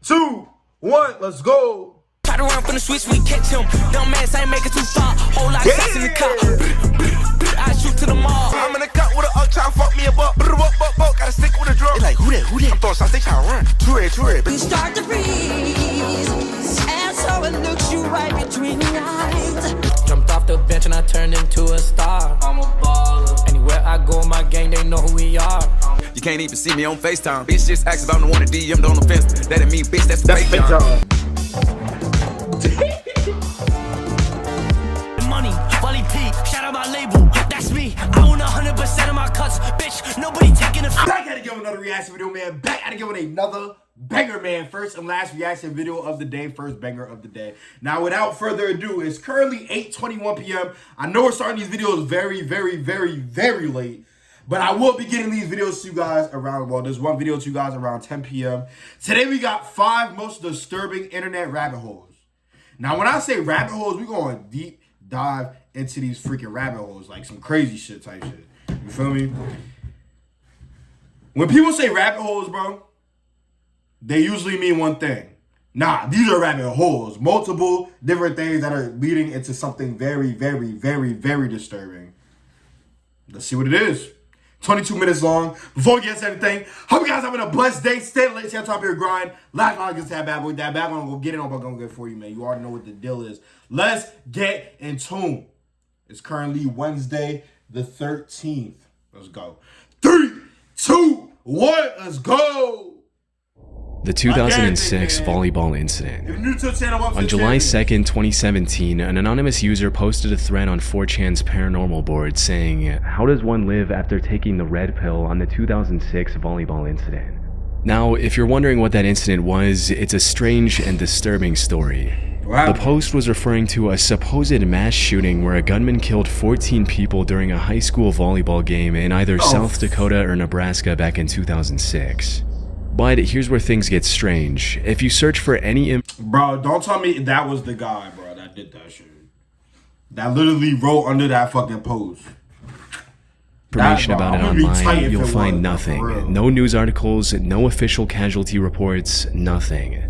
2, 1, let's go. Try to run from the switch, we catch him. Dumb ass ain't make it too far. Whole lot of shots in the car. I shoot to the mall. I'm in the cut with a up, try to fuck me up. Gotta stick with a drum. They like, who that? I'm throwing shots, they try to run. True it. You start to freeze, and so it looks you right between the eyes. Jumped off the bench and I turned into a star. I'm a baller. Anywhere I go, my gang, they know who we are. You can't even see me on FaceTime. Bitch just asked if I'm the one to DM on the fence. That ain't me, bitch, that's fake John. Money, Wally P, shout out my label, that's me. I own 100% of my cuts, bitch, nobody taking a Back at to give another reaction video, man. Back at to give another banger, man. First and last reaction video of the day. First banger of the day. Now, without further ado, it's currently 8:21 p.m. I know we're starting these videos very late. But I will be getting these videos to you guys around, well, there's one video to you guys around 10 p.m. Today we got 5 most disturbing internet rabbit holes. Now, when I say rabbit holes, we're going deep dive into these freaking rabbit holes, like some crazy shit type shit. You feel me? When people say rabbit holes, bro, they usually mean one thing. Nah, these are rabbit holes. Multiple different things that are leading into something very disturbing. Let's see what it is. 22 minutes long. Before we get into anything, hope you guys having a blessed day. Stay late, stay on top of your grind. Last line against that bad boy. That bad one, I'm going to get it on, but I'm going to get it for you, man. You already know what the deal is. Let's get in tune. It's currently Wednesday the 13th. Let's go. 3, 2, 1, let's go. The 2006 Volleyball Incident. On July 2nd, 2017, an anonymous user posted a thread on 4chan's paranormal board saying, "How does one live after taking the red pill on the 2006 Volleyball Incident?" Now, if you're wondering what that incident was, it's a strange and disturbing story. Wow. The post was referring to a supposed mass shooting where a gunman killed 14 people during a high school volleyball game in either South Dakota or Nebraska back in 2006. But here's where things get strange. If you search for any Bro, don't tell me that was the guy, bro, that did that shit. That literally wrote under that fucking post. information about it online, you'll find nothing. No news articles, no official casualty reports, nothing.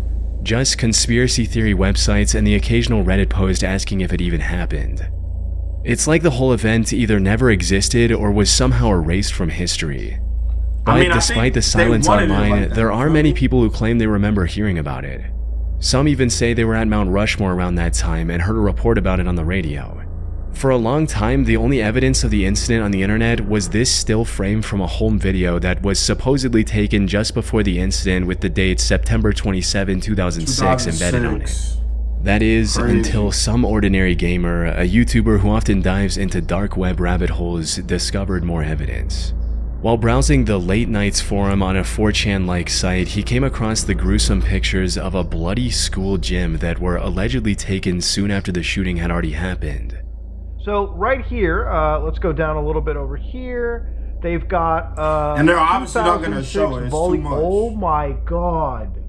Just conspiracy theory websites and the occasional Reddit post asking if it even happened. It's like the whole event either never existed or was somehow erased from history. But despite the silence online, there are many people who claim they remember hearing about it. Some even say they were at Mount Rushmore around that time and heard a report about it on the radio. For a long time, the only evidence of the incident on the internet was this still frame from a home video that was supposedly taken just before the incident with the date September 27, 2006 embedded on it. That is, until some ordinary gamer, a YouTuber who often dives into dark web rabbit holes, discovered more evidence. While browsing the Late Nights forum on a 4chan-like site, he came across the gruesome pictures of a bloody school gym that were allegedly taken soon after the shooting had already happened. So right here, let's go down a little bit over here. They've got and they're obviously not going to show it. It's too much. Oh my god.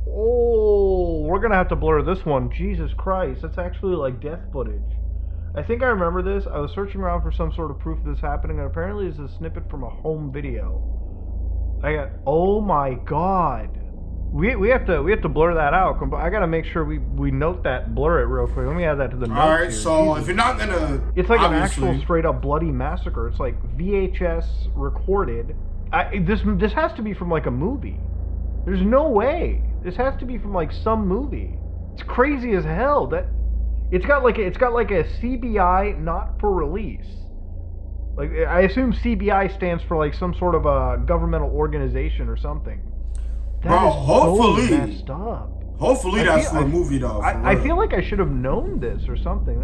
Oh, we're going to have to blur this one. Jesus Christ, that's actually like death footage. I think I remember this. I was searching around for some sort of proof of this happening, and apparently it's a snippet from a home video. Oh my god. We have to blur that out. I gotta make sure we note that, blur it real quick. Let me add that to the notes. Alright, here. so Jesus. if you're not gonna, it's like an actual straight up bloody massacre. It's like VHS recorded. This has to be from like a movie. There's no way. This has to be from like some movie. It's crazy as hell. That it's got like a CBI not for release. Like I assume CBI stands for like some sort of a governmental organization or something. That bro, is hopefully so messed up. Hopefully that's for a movie though. I feel like I should have known this or something.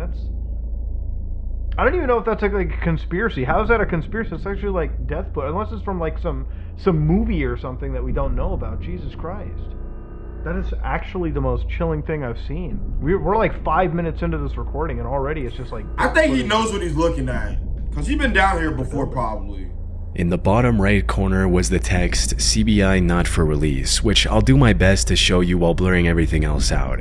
I don't even know if that's like a conspiracy. How is that a conspiracy? It's actually like death foot, unless it's from like some movie or something that we don't know about. Jesus Christ. That is actually the most chilling thing I've seen. We're like 5 minutes into this recording and already it's just like... I think he knows what he's looking at. Because he's been down here before probably. In the bottom right corner was the text, CBI not for release, which I'll do my best to show you while blurring everything else out.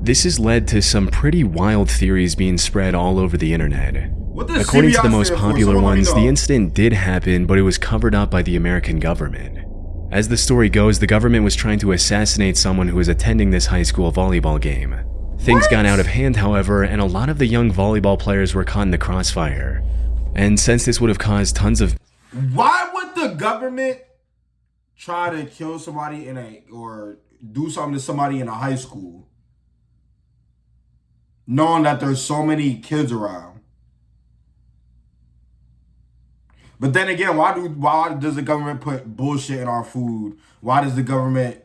This has led to some pretty wild theories being spread all over the internet. According to the most popular ones, the incident did happen, but it was covered up by the American government. As the story goes, the government was trying to assassinate someone who was attending this high school volleyball game. Things got out of hand, however, and a lot of the young volleyball players were caught in the crossfire. And since this would have caused tons of... Why would the government try to kill somebody or do something to somebody in a high school, knowing that there's so many kids around? But then again, why does the government put bullshit in our food? Why does the government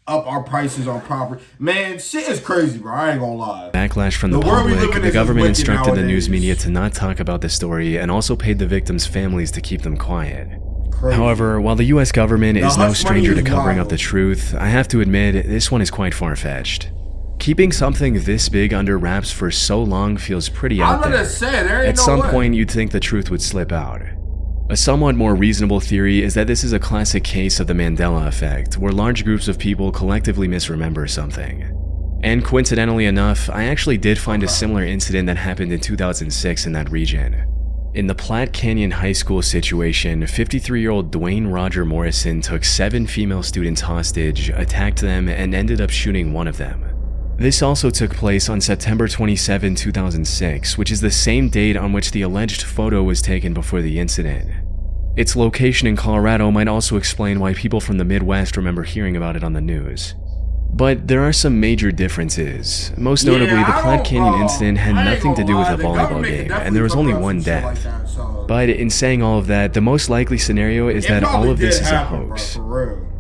up our prices on property? Man, shit is crazy, bro. I ain't gonna lie. Backlash from the public, the government instructed the news media to not talk about the story and also paid the victims' families to keep them quiet. Crazy. However, while the US government is no stranger to covering up the truth, I have to admit, this one is quite far-fetched. Keeping something this big under wraps for so long feels pretty out there. At some point, you'd think the truth would slip out. A somewhat more reasonable theory is that this is a classic case of the Mandela effect, where large groups of people collectively misremember something. And coincidentally enough, I actually did find a similar incident that happened in 2006 in that region. In the Platte Canyon High School situation, 53-year-old Dwayne Roger Morrison took 7 female students hostage, attacked them, and ended up shooting one of them. This also took place on September 27, 2006, which is the same date on which the alleged photo was taken before the incident. Its location in Colorado might also explain why people from the Midwest remember hearing about it on the news. But there are some major differences. Most notably, the Platte Canyon incident had nothing to do with a volleyball game, and there was only one death. But in saying all of that, the most likely scenario is that all of this is a hoax.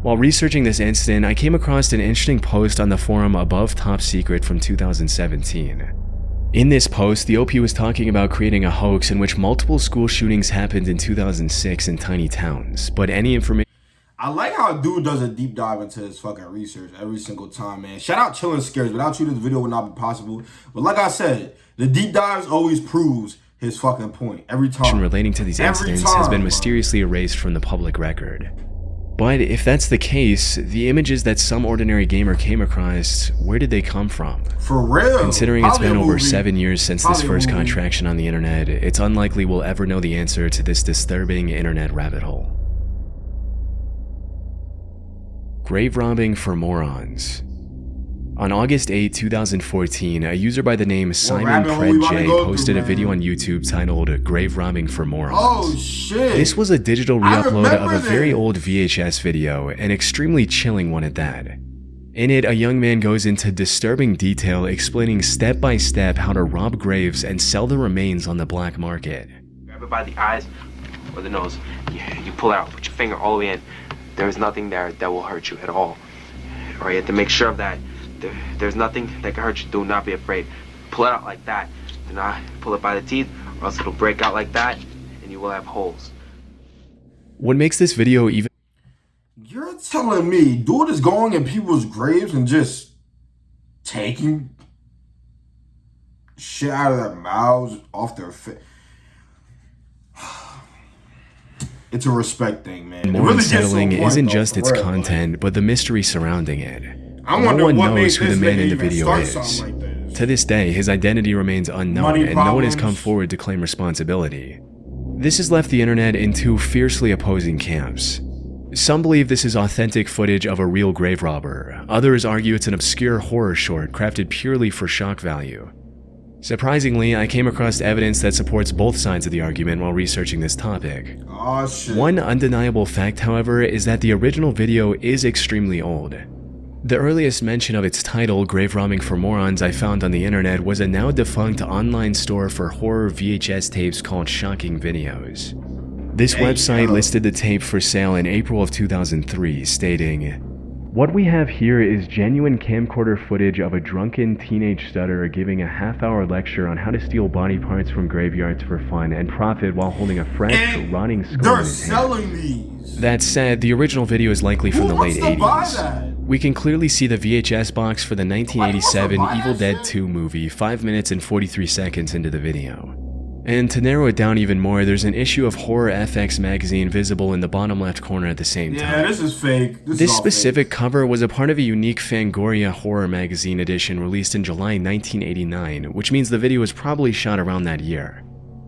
While researching this incident, I came across an interesting post on the forum Above Top Secret from 2017. In this post, the OP was talking about creating a hoax in which multiple school shootings happened in 2006 in tiny towns, but any information... I like how a dude does a deep dive into his fucking research every single time, man. Shout out Chillin' Scares. Without you, this video would not be possible. But like I said, the deep dives always proves his fucking point every time. Relating to these incidents has been mysteriously erased from the public record. But if that's the case, the images that some ordinary gamer came across, where did they come from? For real? Considering it's been over 7 years since this first contraction on the internet, it's unlikely we'll ever know the answer to this disturbing internet rabbit hole. Grave robbing for morons. On August 8, 2014, a user by the name Simon Pred J posted a video on YouTube titled Grave Robbing for Morons. Oh shit! This was a digital re-upload of a very old VHS video, an extremely chilling one at that. In it, a young man goes into disturbing detail explaining step by step how to rob graves and sell the remains on the black market. Grab it by the eyes or the nose. You pull it out, put your finger all the way in. There's nothing there that will hurt you at all. Or you have to make sure of that. There's nothing that can hurt you. Do not be afraid. Pull it out like that. Do not pull it by the teeth, or else it'll break out like that, and you will have holes. What makes this video even... You're telling me dude is going in people's graves and just taking shit out of their mouths, off their face? It's a respect thing, man. More unsettling isn't just its content, but the mystery surrounding it. No one knows who the man in the video is. To this day, his identity remains unknown, and no one has come forward to claim responsibility. This has left the internet in two fiercely opposing camps. Some believe this is authentic footage of a real grave robber. Others argue it's an obscure horror short crafted purely for shock value. Surprisingly, I came across evidence that supports both sides of the argument while researching this topic. Oh, shit. One undeniable fact, however, is that the original video is extremely old. The earliest mention of its title, Grave Robbing for Morons, I found on the internet was a now defunct online store for horror VHS tapes called Shocking Videos. This website listed the tape for sale in April of 2003, stating, "What we have here is genuine camcorder footage of a drunken teenage stutterer giving a half-hour lecture on how to steal body parts from graveyards for fun and profit while holding a fresh, rotting skull in his hand." They're selling these. That said, the original video is likely from the late 80s. We can clearly see the VHS box for the 1987 Evil Dead 2 movie 5 minutes and 43 seconds into the video. And to narrow it down even more, there's an issue of Horror FX magazine visible in the bottom left corner at the same time. Yeah, this is fake. This specific cover was a part of a unique Fangoria horror magazine edition released in July 1989, which means the video was probably shot around that year.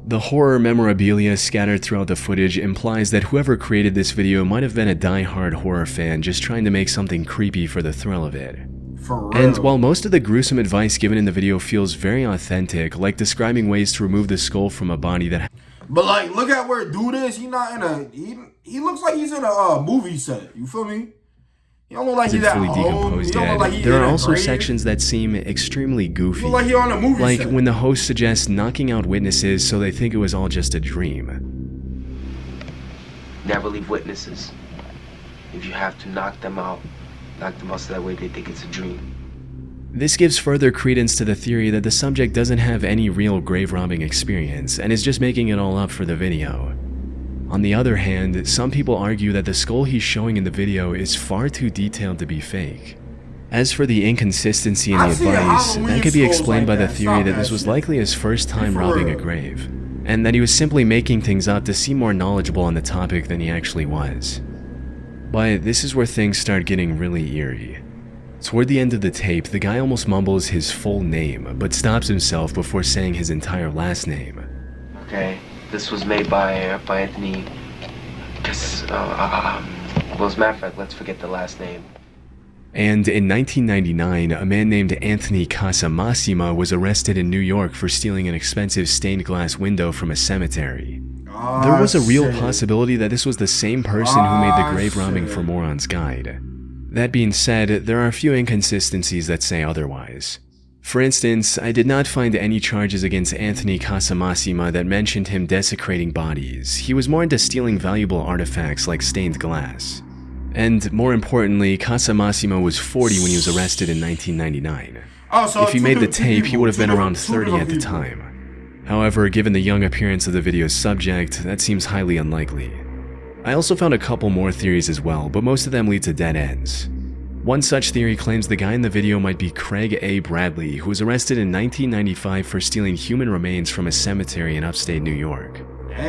The horror memorabilia scattered throughout the footage implies that whoever created this video might have been a die-hard horror fan just trying to make something creepy for the thrill of it. For real. And while most of the gruesome advice given in the video feels very authentic, like describing ways to remove the skull from a body that... But like, look at where dude is. He not in a... He looks like he's in a movie set. You feel me? He don't look like he's at fully home. decomposed dead. Like there are also sections that seem extremely goofy. He look like he on a movie like set. When the host suggests knocking out witnesses so they think it was all just a dream. Never leave witnesses. If you have to knock them out so that way they think it's a dream. This gives further credence to the theory that the subject doesn't have any real grave robbing experience and is just making it all up for the video. On the other hand, some people argue that the skull he's showing in the video is far too detailed to be fake. As for the inconsistency in the advice, that could be explained by the theory that this was likely his first time robbing a grave, and that he was simply making things up to seem more knowledgeable on the topic than he actually was. But this is where things start getting really eerie. Toward the end of the tape, the guy almost mumbles his full name, but stops himself before saying his entire last name. Okay, this was made by Anthony. Well, as a matter of fact, let's forget the last name. And in 1999, a man named Anthony Casamassima was arrested in New York for stealing an expensive stained glass window from a cemetery. There was a real possibility that this was the same person who made the grave robbing for Morons guide. That being said, there are a few inconsistencies that say otherwise. For instance, I did not find any charges against Anthony Casamassima that mentioned him desecrating bodies. He was more into stealing valuable artifacts like stained glass. And more importantly, Casamassima was 40 when he was arrested in 1999. If he made the tape, he would have been around 30 at the time. However, given the young appearance of the video's subject, that seems highly unlikely. I also found a couple more theories as well, but most of them lead to dead ends. One such theory claims the guy in the video might be Craig A. Bradley, who was arrested in 1995 for stealing human remains from a cemetery in upstate New York.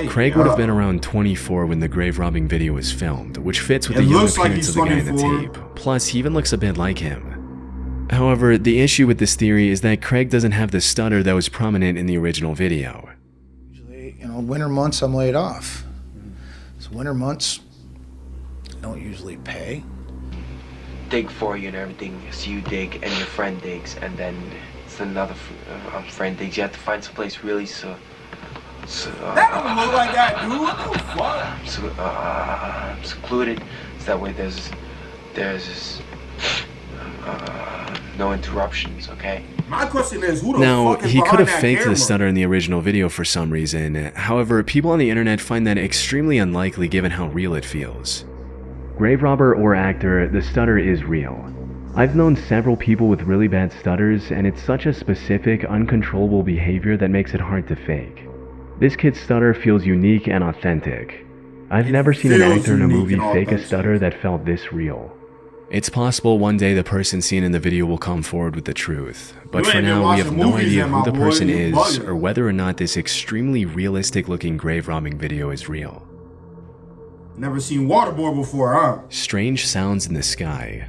Craig would have been around 24 when the grave robbing video was filmed, which fits with the young appearance of the guy in the tape. Plus, he even looks a bit like him. However, the issue with this theory is that Craig doesn't have the stutter that was prominent in the original video. Usually, winter months I'm laid off. So winter months don't usually pay. Dig for you and everything, so you dig and your friend digs, and then it's another friend digs. You have to find someplace really that don't look like that, dude. What the fuck? Secluded, so that way there's no interruptions. Okay. My question is, who the Now, fuck is he could behind have that faked camera? the stutter in the original video for some reason. However, people on the internet find that extremely unlikely given how real it feels. Grave robber or actor, the stutter is real. I've known several people with really bad stutters, and it's such a specific, uncontrollable behavior that makes it hard to fake. This kid's stutter feels unique and authentic. I've never seen an actor in a movie fake a stutter that felt this real. It's possible one day the person seen in the video will come forward with the truth, but for now we have no idea who the person is or whether or not this extremely realistic looking grave robbing video is real. Never seen waterboard before, huh? Strange sounds in the sky.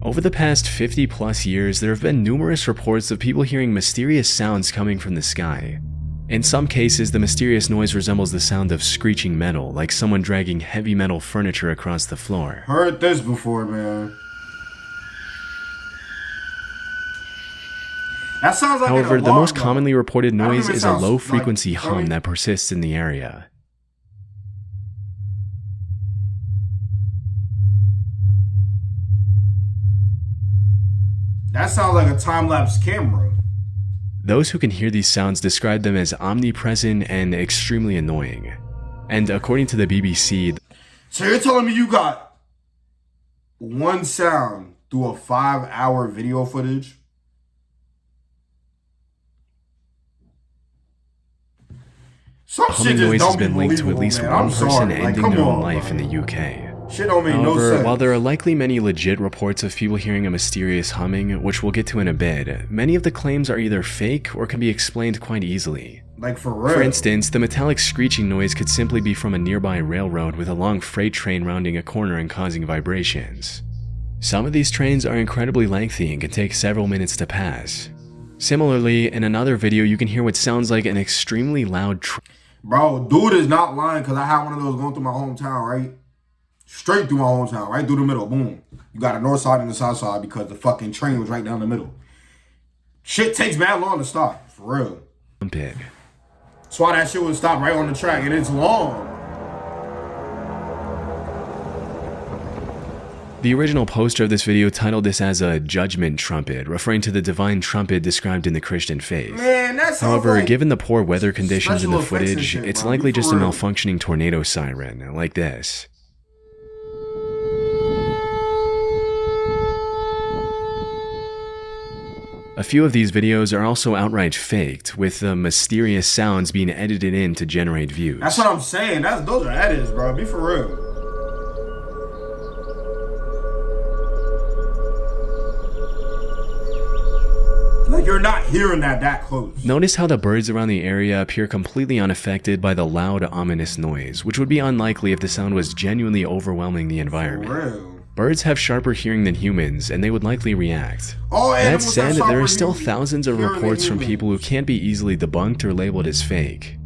Over the past 50 plus years, there have been numerous reports of people hearing mysterious sounds coming from the sky. In some cases, the mysterious noise resembles the sound of screeching metal, like someone dragging heavy metal furniture across the floor. Heard this before, man. That sounds like However, an the alarm most bell. commonly reported That don't noise even is a sound low-frequency like- hum that persists in the area. That sounds like a time-lapse camera. Those who can hear these sounds describe them as omnipresent and extremely annoying. And according to the BBC, So you're telling me you got one sound through a 5-hour video footage? Some shit humming just noise has don't be been linked to at believable, least man. one I'm person sorry. Like, ending come their own on, life in bro. the UK. Shit don't make no However, sense. while there are likely many legit reports of people hearing a mysterious humming, which we'll get to in a bit, many of the claims are either fake or can be explained quite easily. Like, for real. For instance, the metallic screeching noise could simply be from a nearby railroad with a long freight train rounding a corner and causing vibrations. Some of these trains are incredibly lengthy and can take several minutes to pass. Similarly, in another video, you can hear what sounds like an extremely loud Bro, dude is not lying because I had one of those going through my hometown, right? Straight through my hometown, right through the middle. Boom. You got a north side and the south side because the fucking train was right down the middle. Shit takes mad long to stop, for real. trumpet. That's why that shit would stop right on the track, and it's long. The original poster of this video titled this as a judgment trumpet, referring to the divine trumpet described in the Christian faith. Man, that sounds However, like given the poor weather conditions in the special effects and footage, shit, it's bro. likely Be just for a real. malfunctioning tornado siren, like this. A few of these videos are also outright faked, with the mysterious sounds being edited in to generate views. That's what I'm saying. Those are edits, bro. Be for real. Like, you're not hearing that close. Notice how the birds around the area appear completely unaffected by the loud, ominous noise, which would be unlikely if the sound was genuinely overwhelming the environment. For real. Birds have sharper hearing than humans, and they would likely react. All That animals said, have there sharper are still hearing thousands of than reports from humans. people who can't be easily debunked or labeled as fake.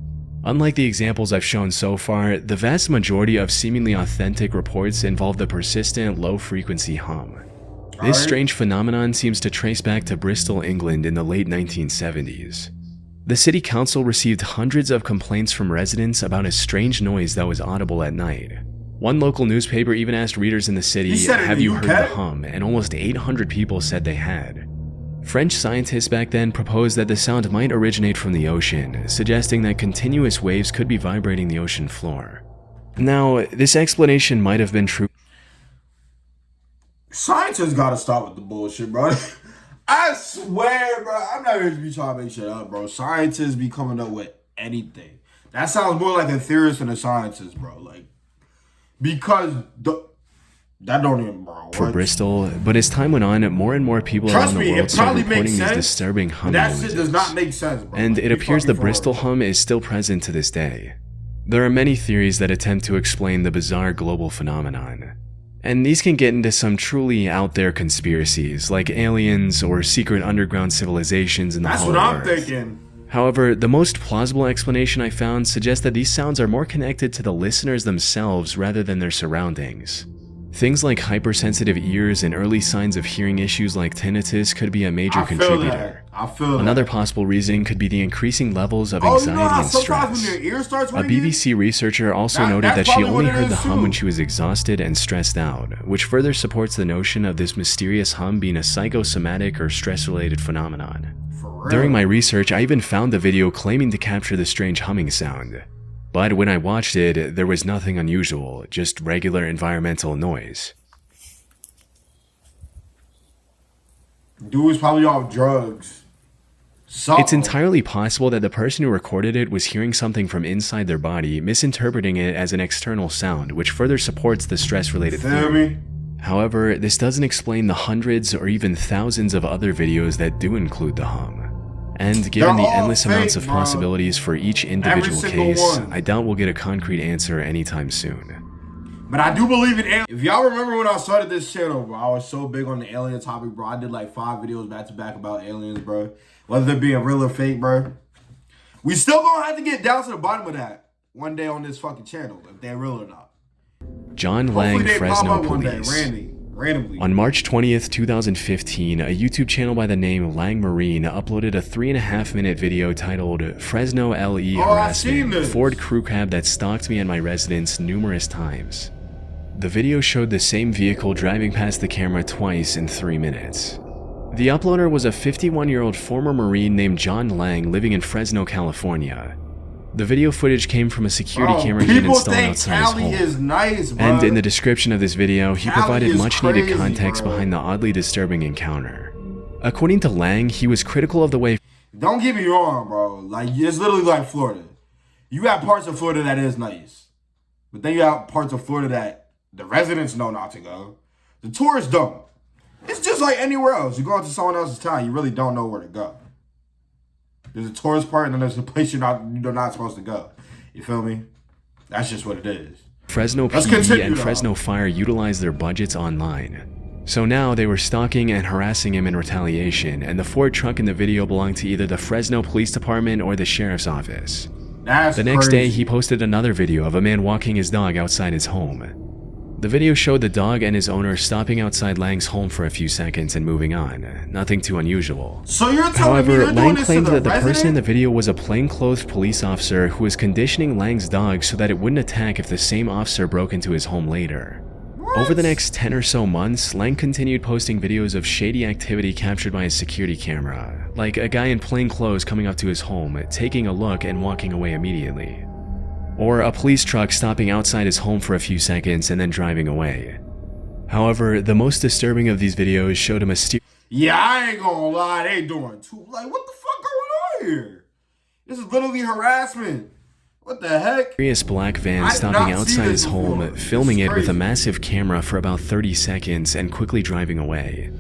Unlike the examples I've shown so far, the vast majority of seemingly authentic reports involve the persistent, low-frequency hum. This strange phenomenon seems to trace back to Bristol, England in the late 1970s. The city council received hundreds of complaints from residents about a strange noise that was audible at night. One local newspaper even asked readers in the city, "Have you heard the hum?" and almost 800 people said they had. French scientists back then proposed that the sound might originate from the ocean, suggesting that continuous waves could be vibrating the ocean floor. Now, this explanation might have been true. Scientists gotta stop with the bullshit, bro. I swear, bro. I'm not here to be trying to make shit up, bro. Scientists be coming up with anything. That sounds more like a theorist than a scientist, bro. Like, because that don't even, bro. For What? Bristol, but as time went on, more and more people Trust around the me, world it started probably reporting makes these sense. disturbing humming That noises. shit does not make sense, bro. And it Be appears the fucking for Bristol real. hum is still present to this day. There are many theories that attempt to explain the bizarre global phenomenon. And these can get into some truly out there conspiracies, like aliens or secret underground civilizations in the That's Hollow what I'm Earth. thinking. However, the most plausible explanation I found suggests that these sounds are more connected to the listeners themselves rather than their surroundings. Things like hypersensitive ears and early signs of hearing issues like tinnitus could be a major I feel contributor. that. I feel Another that. possible reason could be the increasing levels of Oh, anxiety you know how and sometimes stress. when your ear starts A ringing? BBC researcher also noted That's that she probably only what it heard the is, hum too. when she was exhausted and stressed out, which further supports the notion of this mysterious hum being a psychosomatic or stress-related phenomenon. For real. During my research, I even found the video claiming to capture the strange humming sound. But when I watched it, there was nothing unusual, just regular environmental noise. Dude was probably off drugs. It's entirely possible that the person who recorded it was hearing something from inside their body, misinterpreting it as an external sound, which further supports the stress-related Feel theory. me? However, this doesn't explain the hundreds or even thousands of other videos that do include the hum. And given the They're all endless amounts fake, of bro. possibilities for each individual single case, one. I doubt we'll get a concrete answer anytime soon. But I do believe in aliens. If y'all remember when I started this channel, bro, I was so big on the alien topic, bro. I did like 5 videos back to back about aliens, bro. Whether they're being real or fake, bro. We still gonna have to get down to the bottom of that one day on this fucking channel, if they're real or not. John Lang, Hopefully they pop Fresno up one day, Police. randomly. On March 20th, 2015, a YouTube channel by the name Lang Marine uploaded a 3.5-minute video titled Fresno LE Oh, I've seen Harassment, this. Ford Crew Cab that stalked me and my residence numerous times. The video showed the same vehicle driving past the camera twice in 3 minutes. The uploader was a 51-year-old former Marine named John Lang living in Fresno, California. The video footage came from a security camera he had people installed think outside his Cali home. is nice, bro. And in the description of this video, he Cali provided is much-needed crazy, context bro. behind the oddly disturbing encounter. According to Lang, he was critical of the way Don't get me wrong, bro. Like, it's literally like Florida. You got parts of Florida that is nice. But then you have parts of Florida that the residents know not to go. The tourists don't. It's just like anywhere else. You go into someone else's town, you really don't know where to go. There's a tourist part, and then there's a place you're not supposed to go. You feel me? That's just what it is. Fresno Let's PD continue, and though. Fresno Fire utilize their budgets online. So now they were stalking and harassing him in retaliation, and the Ford truck in the video belonged to either the Fresno Police Department or the sheriff's office. The next day, he posted another video of a man walking his dog outside his home. The video showed the dog and his owner stopping outside Lang's home for a few seconds and moving on. Nothing too unusual. So you're telling me However, they're doing Lang this claimed to the that the person in resident? the video was a plainclothed police officer who was conditioning Lang's dog so that it wouldn't attack if the same officer broke into his home later. Over the next 10 or so months, Lang continued posting videos of shady activity captured by his security camera, like a guy in plain clothes coming up to his home, taking a look and walking away immediately. Or a police truck stopping outside his home for a few seconds and then driving away. However, the most disturbing of these videos showed a mysterious... Yeah, I ain't gonna lie, they doing too. Like, what the fuck going on here? This is literally harassment. What the heck? Black van I did stopping not see outside this his home, before. filming This it is with a crazy. massive camera for about 30 seconds and quickly driving away.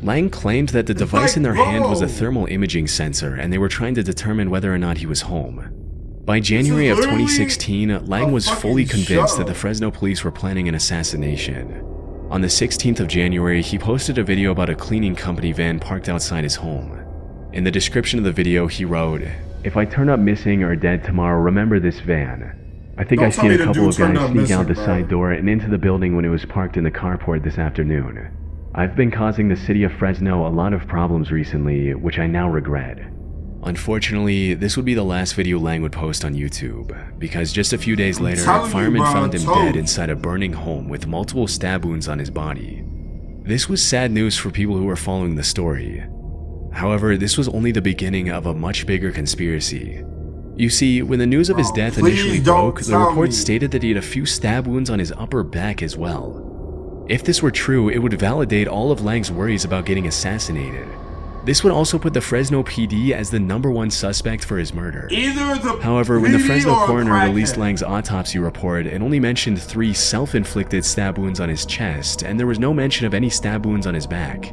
Lang claimed that the device like, in their hand was a bro. thermal imaging sensor and they were trying to determine whether or not he was home. By January of literally 2016, Lang was fully fucking convinced show. that the Fresno police were planning an assassination. On the 16th of January, he posted a video about a cleaning company van parked outside his home. In the description of the video, he wrote, "If I turn up missing or dead tomorrow, remember this van. I think Don't I tell seen me a the couple dude of turned guys up sneak missing, out the bro. side door and into the building when it was parked in the carport this afternoon. I've been causing the city of Fresno a lot of problems recently, which I now regret." Unfortunately, this would be the last video Lang would post on YouTube, because just a few days later, telling you, firemen bro, found him told. dead inside a burning home with multiple stab wounds on his body. This was sad news for people who were following the story. However, this was only the beginning of a much bigger conspiracy. You see, when the news of his death please initially don't broke, the tell reports me. stated that he had a few stab wounds on his upper back as well. If this were true, it would validate all of Lang's worries about getting assassinated. This would also put the Fresno PD as the #1 suspect for his murder. Either the However, when the PD Fresno or coroner crackhead. released Lang's autopsy report, it only mentioned 3 self-inflicted stab wounds on his chest, and there was no mention of any stab wounds on his back.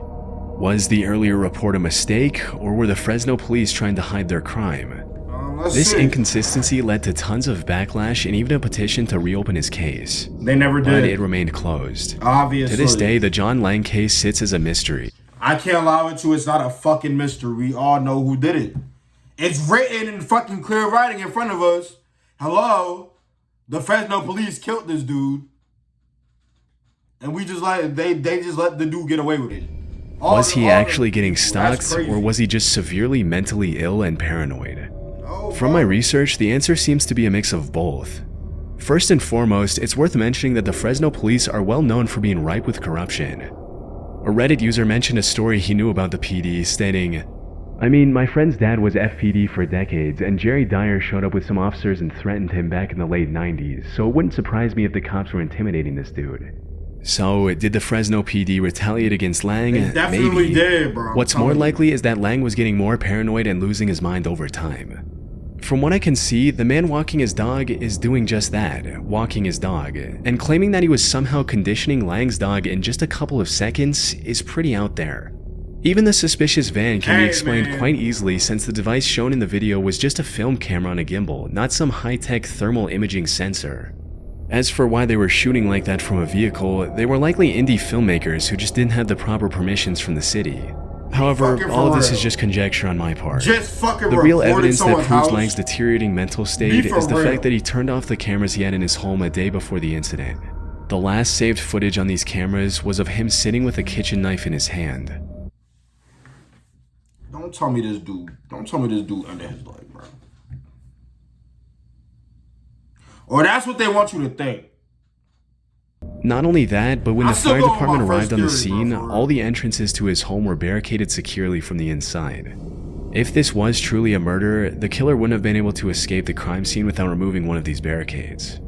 Was the earlier report a mistake, or were the Fresno police trying to hide their crime? Let's This see. inconsistency led to tons of backlash and even a petition to reopen his case. They never But did. it remained closed. Obviously. To this day, the John Lang case sits as a mystery. I can't lie with you, it's not a fucking mystery. We all know who did it. It's written in fucking clear writing in front of us. Hello? The Fresno police killed this dude. And we just like, they just let the dude get away with it. Was he actually getting That's stalked, crazy. or was he just severely mentally ill and paranoid? Oh, From my research, the answer seems to be a mix of both. First and foremost, it's worth mentioning that the Fresno police are well known for being ripe with corruption. A Reddit user mentioned a story he knew about the PD, stating, "I mean, my friend's dad was FPD for decades, and Jerry Dyer showed up with some officers and threatened him back in the late 90s, so it wouldn't surprise me if the cops were intimidating this dude." So, did the Fresno PD retaliate against Lang? They definitely Maybe. did, bro. I'm What's more telling you. likely is that Lang was getting more paranoid and losing his mind over time. From what I can see, the man walking his dog is doing just that, walking his dog, and claiming that he was somehow conditioning Lang's dog in just a couple of seconds is pretty out there. Even the suspicious van can be Hey, explained man. quite easily since the device shown in the video was just a film camera on a gimbal, not some high-tech thermal imaging sensor. As for why they were shooting like that from a vehicle, they were likely indie filmmakers who just didn't have the proper permissions from the city. However, Fucking all of for this real. is just conjecture on my part. Just fucking The real reported evidence that someone's proves house. Lang's deteriorating mental state Be for is the real. fact that he turned off the cameras he had in his home a day before the incident. The last saved footage on these cameras was of him sitting with a kitchen knife in his hand. Don't tell me this dude under his leg, bro. Or that's what they want you to think. Not only that, but when I the still fire go on my department first arrived on the theory, bro, scene, for real. all the entrances to his home were barricaded securely from the inside. If this was truly a murder, the killer wouldn't have been able to escape the crime scene without removing one of these barricades.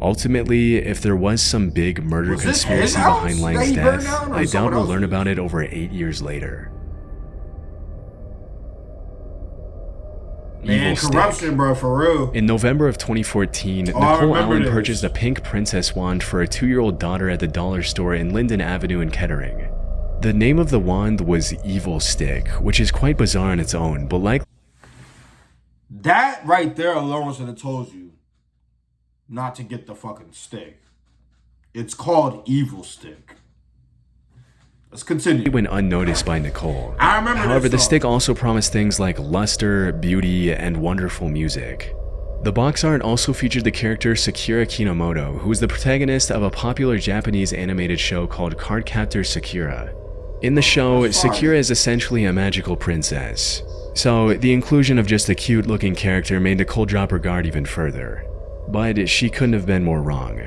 Ultimately, if there was some big murder Was this his conspiracy house behind that Lang's he burned death, down, or I doubt someone we'll else's? learn about it over 8 years later. Man, Evil Stick. corruption, bro, for real. In November of 2014, I Nicole remember Allen this. purchased a pink princess wand for a 2-year-old daughter at the dollar store in Linden Avenue in Kettering. The name of the wand was Evil Stick, which is quite bizarre on its own, but like That right there alone should have told you not to get the fucking stick. It's called Evil Stick. Let's continue. Went unnoticed by Nicole. I remember. However, the this stick also promised things like luster, beauty, and wonderful music. The box art also featured the character Sakura Kinomoto, who was the protagonist of a popular Japanese animated show called Cardcaptor Sakura. In the show, Sakura is essentially a magical princess. So, the inclusion of just a cute-looking character made Nicole drop her guard even further. But she couldn't have been more wrong.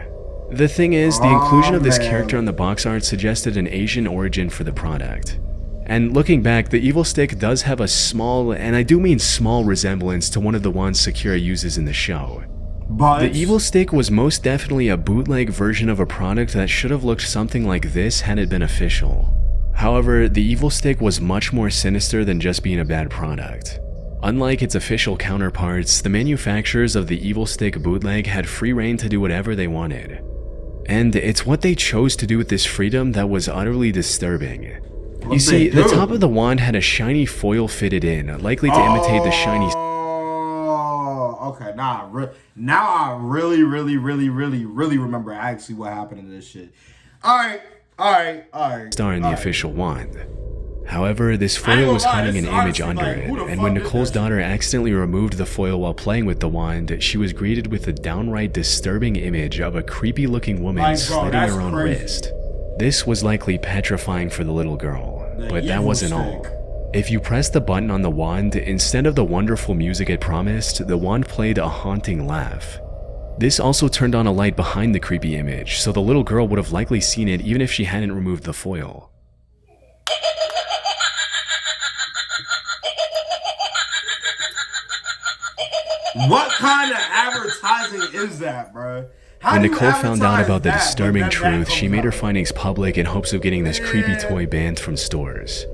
The thing is, the inclusion of this character on the box art suggested an Asian origin for the product. And looking back, the Evil Stick does have a small, and I do mean small, resemblance to one of the wands Sakura uses in the show. But the Evil Stick was most definitely a bootleg version of a product that should have looked something like this had it been official. However, the Evil Stick was much more sinister than just being a bad product. Unlike its official counterparts, the manufacturers of the Evil Stick bootleg had free reign to do whatever they wanted. And it's what they chose to do with this freedom that was utterly disturbing. You see, the top of the wand had a shiny foil fitted in, likely to imitate the shiny... Oh, okay. Now I really remember actually what happened to this shit. Alright. ...star in the official wand. However, this foil was hiding an image under it, and when Nicole's daughter accidentally removed the foil while playing with the wand, she was greeted with a downright disturbing image of a creepy-looking woman slitting her own wrist. This was likely petrifying for the little girl, but that wasn't all. If you pressed the button on the wand, instead of the wonderful music it promised, the wand played a haunting laugh. This also turned on a light behind the creepy image, so the little girl would have likely seen it even if she hadn't removed the foil. What kind of advertising is that, bro? When Nicole found out about the disturbing truth, she made her findings public in hopes of getting this creepy toy banned from stores.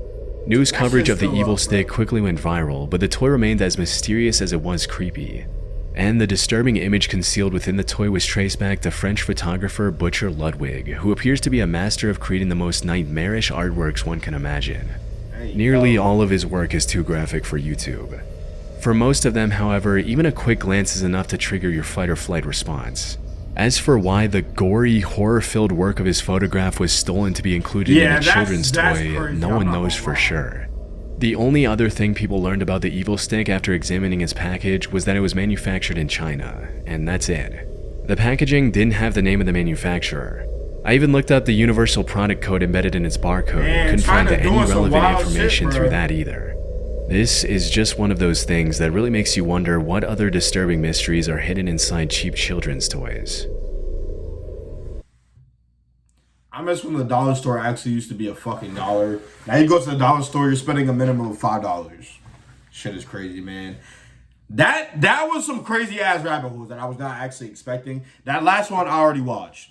News coverage of the Evil Stick quickly went viral, but the toy remained as mysterious as it was creepy. And the disturbing image concealed within the toy was traced back to French photographer Butcher Ludwig, who appears to be a master of creating the most nightmarish artworks one can imagine. Nearly all of his work is too graphic for YouTube. For most of them, however, even a quick glance is enough to trigger your fight or flight response. As for why the gory, horror-filled work of his photograph was stolen to be included in a children's toy, no one knows for sure. The only other thing people learned about the Evil Stick after examining its package was that it was manufactured in China, and that's it. The packaging didn't have the name of the manufacturer. I even looked up the universal product code embedded in its barcode and couldn't find any relevant information through that either. This is just one of those things that really makes you wonder what other disturbing mysteries are hidden inside cheap children's toys. I miss when the dollar store actually used to be a fucking dollar. Now you go to the dollar store, you're spending a minimum of $5. Shit is crazy, man. That was some crazy ass rabbit holes that I was not actually expecting. That last one I already watched.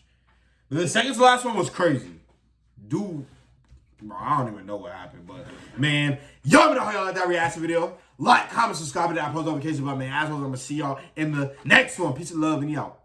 But the second to last one was crazy. Dude, bro, I don't even know what happened, but man, y'all know how y'all like that reaction video. Like, comment, subscribe, and that post notification button, man. As always, I'm gonna see y'all in the next one. Peace and love, and y'all.